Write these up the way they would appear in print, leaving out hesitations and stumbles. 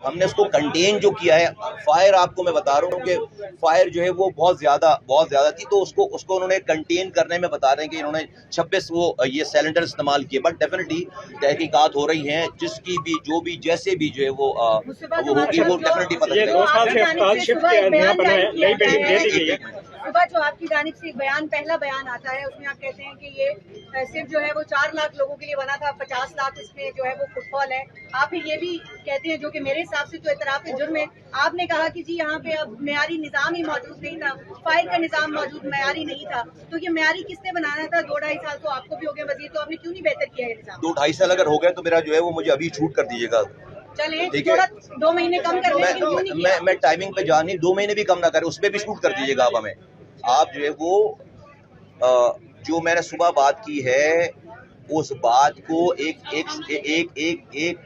ہم نے اس کو کنٹین جو کیا ہے. فائر آپ کو میں بتا رہا ہوں کہ فائر جو ہے وہ بہت زیادہ تھی، تو اس کو انہوں نے کنٹین کرنے میں بتا رہے ہیں کہ انہوں نے 26 وہ یہ سلنڈر استعمال کیے. بٹ ڈیفینیٹلی تحقیقات ہو رہی ہیں، جس کی بھی جو بھی جیسے بھی جو ہے وہ ہوگی وہ ڈیفینیٹلی پتہ چلے گا. صبح جو آپ کی جانب سے پہلا بیان آتا ہے، اس میں آپ کہتے ہیں کہ یہ صرف جو ہے وہ 4 لاکھ لوگوں کے لیے بنا تھا، 50 لاکھ اس میں جو ہے وہ فٹ فال ہے. آپ پھر یہ بھی کہتے ہیں، جو کہ میرے حساب سے تو اعتراف جرم ہے، آپ نے کہا کہ جی یہاں پہ اب معیاری نظام ہی موجود نہیں تھا، فائر کا نظام موجود معیاری نہیں تھا. تو یہ معیاری کس نے بنانا تھا؟ 2-2.5 سال تو آپ کو بھی ہو گئے وزیر، تو آپ نے کیوں نہیں بہتر کیا ہے نظام؟ 2-2.5 سال اگر ہو گئے تو میرا جو ہے وہ مجھے ابھی چھوٹ کر دیجیے گا. چلیں تھوڑا 2 مہینے کم کر لیں. میں ٹائمنگ پہ جان نہیں، 2 مہینے بھی کم نہ کریں، اس پہ بھی شوٹ کر دیجیے گا آپ ہمیں. آپ جو ہے وہ جو میں نے صبح بات کی ہے اس بات کو ایک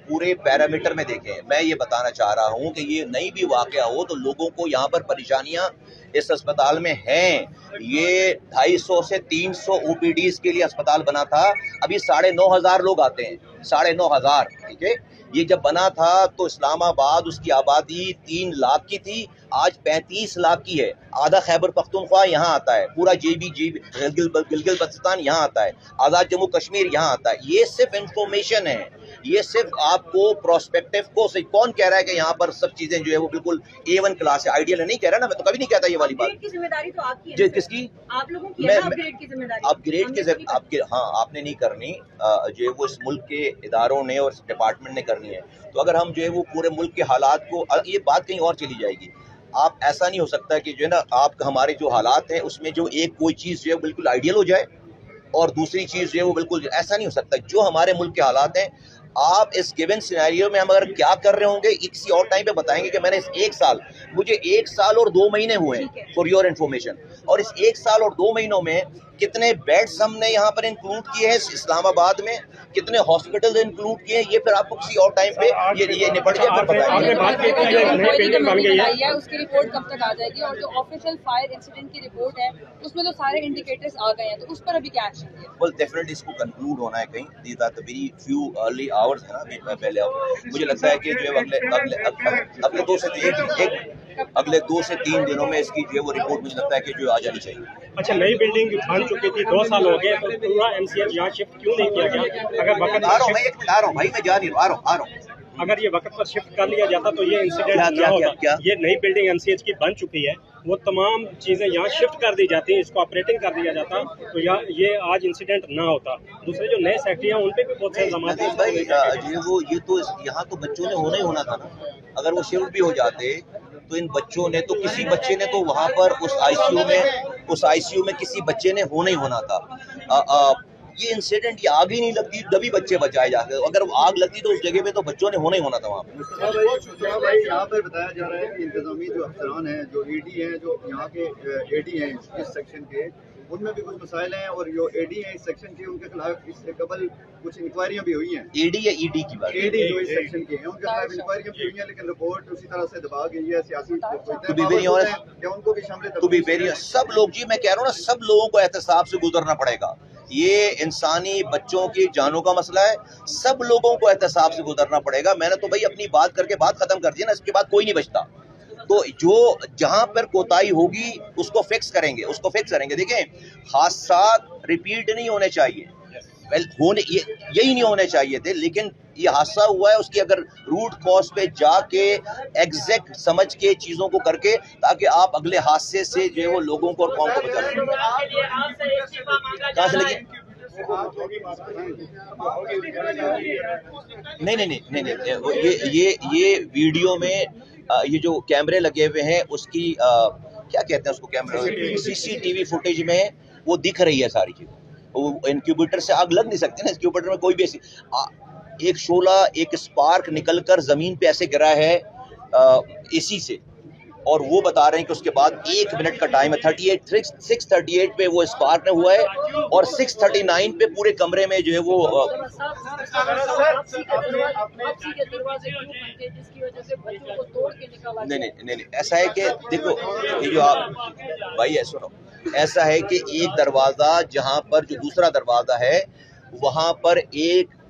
پورے پیرامیٹر میں دیکھیں. میں یہ بتانا چاہ رہا ہوں کہ یہ نہیں بھی واقعہ ہو تو لوگوں کو یہاں پر پریشانیاں اس اسپتال میں ہیں. یہ 250 سے 300 OPDs کے لیے اسپتال بنا تھا، ابھی 9,500 لوگ آتے ہیں، 9,500. ٹھیک ہے، یہ جب بنا تھا تو اسلام آباد اس کی آبادی 3 لاکھ کی تھی، آج 35 لاکھ کی ہے. آدھا خیبر پختونخوا یہاں آتا ہے، پورا گلگت بلتستان یہاں آتا ہے، آزاد جموں کشمیر یہاں آتا ہے. یہ صرف انفارمیشن ہے، یہ صرف آپ کو پروسپیکٹو کو سے کون کہہ رہا ہے کہ یہاں پر سب چیزیں جو ہے وہ بالکل A1 کلاس ہے، آئیڈیل ہے. نہیں کہہ رہا نا، میں تو کبھی نہیں کہتا یہ والی بات. اپ گریڈ کی ذمہ داری تو آپ کی ہے. جی کس کی؟ آپ لوگوں کی ہے نا اپ گریڈ کی ذمہ داری. اپ گریڈ کی ہاں آپ نے نہیں کرنی، جو ہے وہ اس ملک کے اداروں نے اور ڈپارٹمنٹ نے کرنی ہے. تو اگر ہم جو ہے وہ پورے ملک کے حالات کو، یہ بات کہیں اور چلی جائے گی. آپ ایسا نہیں ہو سکتا کہ جو ہے نا آپ ہمارے جو حالات ہیں اس میں جو کوئی چیز جو ہے بالکل آئیڈیل ہو جائے اور دوسری چیز جو ہے وہ بالکل ایسا نہیں ہو سکتا. جو ہمارے ملک کے حالات ہیں، آپ اس گیون سینیریو میں ہم اگر کیا کر رہے ہوں گے کسی اور ٹائم پہ بتائیں گے کہ میں نے اس 1 سال، مجھے 1 سال اور 2 مہینے ہوئے ہیں فار یور انفارمیشن، اور اس 1 سال اور 2 مہینوں میں کتنے بیڈز ہم نے یہاں پر انکلوڈ کیے ہیں اسلام آباد میں، کتنے ہاسپٹل انکلوڈ کیے ہیں، یہ پھر آپ کو کسی اور ٹائم پہ یہ نپٹ کے پھر بتائیں گے. اس کی رپورٹ کب تک آ جائے گی؟ اور جو آفیشیل فائر انسیڈنٹ کی رپورٹ ہے اس میں تو سارے انڈیکیٹرز آ گئے ہیں، تو اس پر ابھی کیا ایکشن ہے؟ well definitely اس کو کنکلوڈ ہونا ہے کہیں. These are the very few early hours ہے نا پہلے. مجھے لگتا ہے کہ جو ہے اگلے 2 سے 3 دنوں میں اس کی جو ہے وہ رپورٹ مجھے لگتا ہے کہ جو آ جانی چاہیے. اچھا، نئی بلڈنگ بن چکی تھی، 2 سال ہو گئے، تو پورا MCH یہاں شفٹ کیوں نہیں کیا گیا؟ اگر وقت آ رہا ہوں میں، ایک منٹ آ رہا ہوں بھائی، میں جا نہیں آ رہا ہوں. اگر یہ وقت پر شفٹ کر لیا جاتا تو یہ انسیڈنٹ نہ ہوتا. یہ نئی بلڈنگ MCH کی بن چکی ہے، وہ تمام چیزیں یہاں شفٹ کر دی جاتی ہیں، اس کو آپریٹنگ کر دیا جاتا تو یہ آج انسیڈنٹ نہ ہوتا. دوسرے جو نئے سیکٹری ہیں ان پہ بھی بہت سے الزامات ہیں. بھائی یہ تو یہاں تو بچوں نے ہونا ہی ہونا تھا نا. اگر وہ شفٹ بھی ہو جاتے تو ان بچوں نے تو کسی بچے نے تو وہاں پر اس آئی سی یو میں کسی بچے نے ہونا ہی ہونا تھا. یہ انسیڈنٹ یہ آگ ہی نہیں لگتی تبھی بچے بچائے جاتے، اگر وہ آگ لگتی تو اس جگہ پہ تو بچوں نے ہونا ہی ہونا تھا وہاں پہ. یہاں پر بتایا جا رہا ہے کہ انتظامی جو افسران ہیں، جو AD ہیں، جو یہاں کے AD ہیں اس سیکشن کے، ان میں بھی کچھ مسائل ہیں، اور جو AD ہیں اس سیکشن کے ان کے خلاف اس سے قبل کچھ انکوائریاں بھی ہوئی ہیں. AD یا ED کی بات؟ AD جو اس سیکشن کے ہیں ان کے خلاف انکوائریاں بھی ہوئی ہیں، لیکن رپورٹ اسی طرح سے دبا گئی ہے. سیاسی کہ ان کو بھی شامل سب لوگ، جی میں کہہ رہا ہوں نا، سب لوگوں کو احتساب سے گزرنا پڑے گا. یہ انسانی بچوں کی جانوں کا مسئلہ ہے، سب لوگوں کو احتساب سے گزرنا پڑے گا. میں نے تو بھائی اپنی بات کر کے بات ختم کر دی نا، اس کے بعد کوئی نہیں بچتا. تو جو جہاں پر کوتاہی ہوگی اس کو فکس کریں گے. دیکھیں، حادثات ریپیٹ نہیں ہونے چاہیے، یہی نہیں ہونے چاہیے تھے، لیکن یہ حادثہ ہوا ہے، اس کی اگر روٹ کاز پہ جا کے ایگزیکٹ سمجھ کے چیزوں کو کر کے، تاکہ آپ اگلے حادثے سے جو ہے وہ لوگوں کو اور قوم کو بچا سکیں. کہاں سے لگے؟ نہیں، یہ ویڈیو میں یہ جو کیمرے لگے ہوئے ہیں اس کی کیا کہتے ہیں اس کو، کیمرے CCTV فوٹیج میں وہ دکھ رہی ہے ساری چیز. انکیوبیٹر سے آگ لگ نہیں سکتی نا، انکیوبیٹر میں کوئی بھی ایک شعلہ، ایک اسپارک نکل کر زمین پہ ایسے گرا ہے AC سے، اور وہ بتا رہے ہیں کہ اس کے بعد 1 منٹ کا ٹائم ہے. 6:38 پہ وہ اسپارک نے ہوا ہے، اور 6:39 پہ پورے کمرے میں جو ہے وہ نہیں ایسا ہے کہ دیکھو، یہ جو آپ بھائی سنو، ایسا ہے کہ ایک دروازہ جہاں پر جو دوسرا دروازہ ہے وہاں پر ایک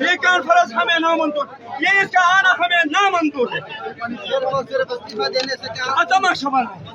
یہ کانفرنس ہمیں نامنظور، یہ اس کا آنا ہمیں نامنظور ہے. صرف استعفیٰ دینے سے کیا تماشا بنا